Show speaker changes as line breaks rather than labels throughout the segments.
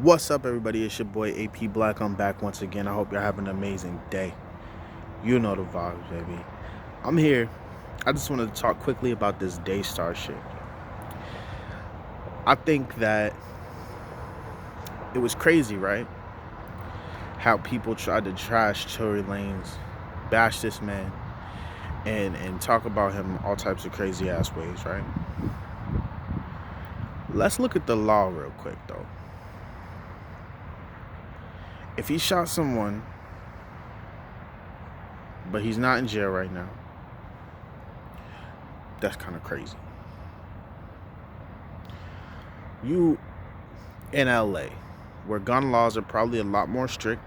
What's up, everybody? It's your boy A.P.BLACK. I'm back once again. I hope you're having an amazing day. You know the vibes, baby. I'm here. I just wanted to talk quickly about this Daystar shit. I think that it was crazy, right? How people tried to trash Tory Lanez, bash this man, and talk about him all types of crazy ass ways, right? Let's look at the law real quick, though. If he shot someone, but he's not in jail right now, that's kind of crazy. You in LA, where gun laws are probably a lot more strict,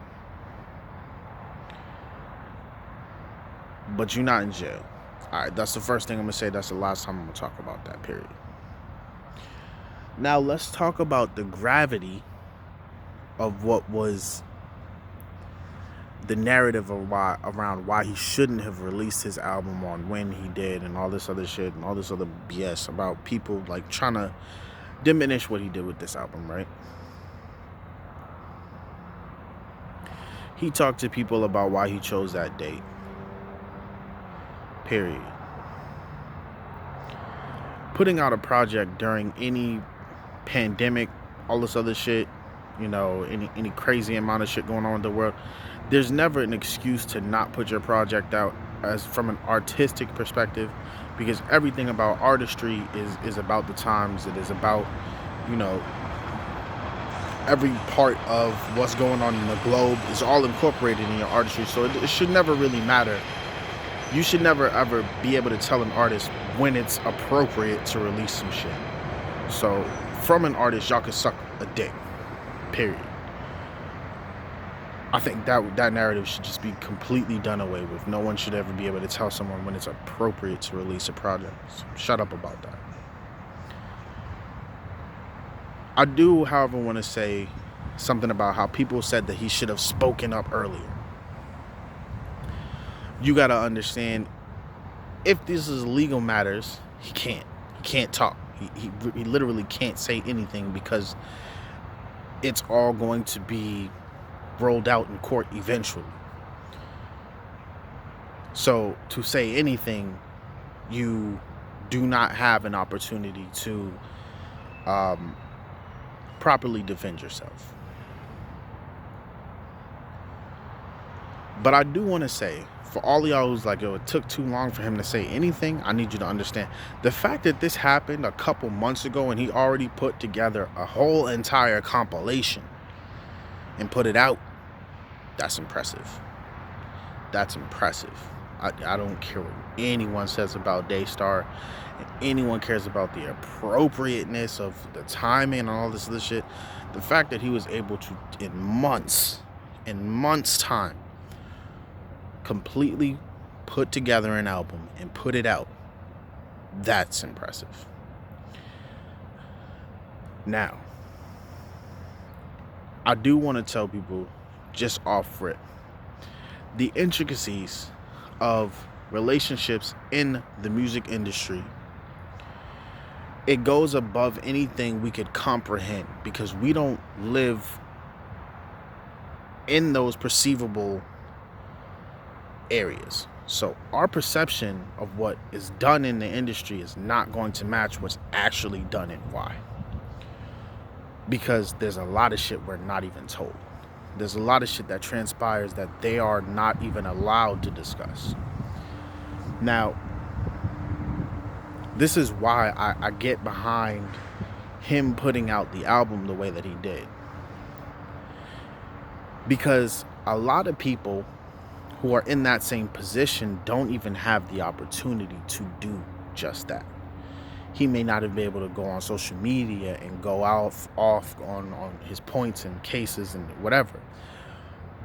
but you're not in jail. All right, that's the first thing I'm gonna say. That's the last time I'm gonna talk about that, period. Now let's talk about the gravity of what was the narrative of around why he shouldn't have released his album on when he did, and all this other shit and all this other BS about people like trying to diminish what he did with this album, right? He talked to people about why he chose that date. Period. Putting out a project during any pandemic, all this other shit, any crazy amount of shit going on in the world, there's never an excuse to not put your project out as from an artistic perspective, because everything about artistry is about the times. It is about, every part of what's going on in the globe is all incorporated in your artistry. So it should never really matter. You should never ever be able to tell an artist when it's appropriate to release some shit. So from an artist, y'all could suck a dick, period. I think that narrative should just be completely done away with. No one should ever be able to tell someone when it's appropriate to release a project. So shut up about that. I do, however, want to say something about how people said that he should have spoken up earlier. You got to understand, if this is legal matters, he can't talk. He literally can't say anything, because it's all going to be rolled out in court eventually. So to say anything, you do not have an opportunity to properly defend yourself. But I do want to say, for all of y'all who's like, it took too long for him to say anything, I need you to understand the fact that this happened a couple months ago and he already put together a whole entire compilation and put it out. That's impressive. That's impressive. I don't care what anyone says about Daystar, and anyone cares about the appropriateness of the timing and all this other shit. The fact that he was able to, in months time, completely put together an album and put it out, that's impressive. Now, I do want to tell people, just off rip, the intricacies of relationships in the music industry, it goes above anything we could comprehend, because we don't live in those perceivable areas. So our perception of what is done in the industry is not going to match what's actually done, and why. Because there's a lot of shit we're not even told. There's a lot of shit that transpires that they are not even allowed to discuss. Now, this is why I get behind him putting out the album the way that he did. Because a lot of people who are in that same position don't even have the opportunity to do just that. He may not have been able to go on social media and go off on his points and cases and whatever.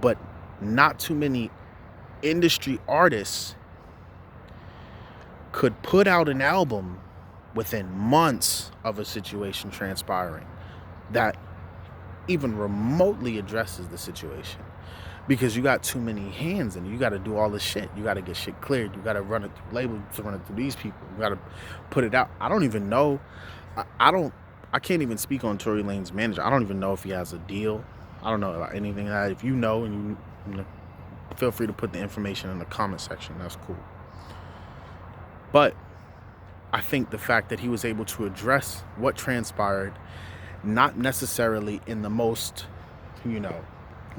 But not too many industry artists could put out an album within months of a situation transpiring that even remotely addresses the situation. Because you got too many hands and you got to do all this shit. You got to get shit cleared. You got to run it through labels, to run it through these people. You got to put it out. I don't even know. I don't I can't even speak on Tory Lanez manager. I don't even know if he has a deal. I don't know about anything like that. If you know, and you know, feel free to put the information in the comment section. That's cool. But I think the fact that he was able to address what transpired, not necessarily in the most, you know,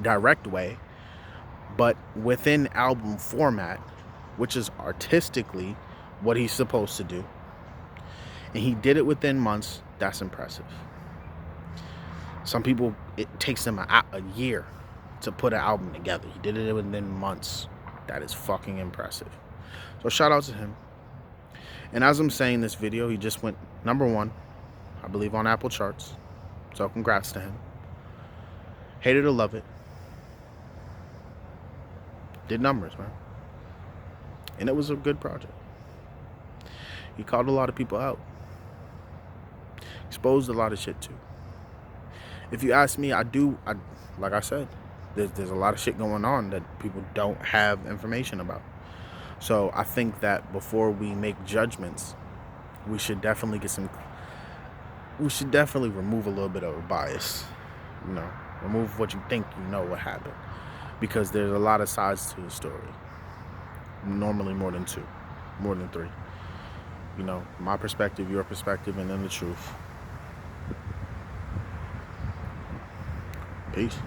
direct way, but within album format, which is artistically what he's supposed to do, and he did it within months, that's impressive. Some people, it takes them a year to put an album together. He did it within months. That is fucking impressive. So shout out to him. And as I'm saying this video, he just went #1, I believe, on Apple charts. So congrats to him. Hate it or love it. Did numbers, man. And it was a good project. He called a lot of people out. Exposed a lot of shit too. If you ask me, I like I said, there's a lot of shit going on that people don't have information about. So I think that before we make judgments, we should definitely remove a little bit of a bias. You know, remove what you think you know what happened. Because there's a lot of sides to the story. Normally more than 2, more than 3. You know, my perspective, your perspective, and then the truth. Peace.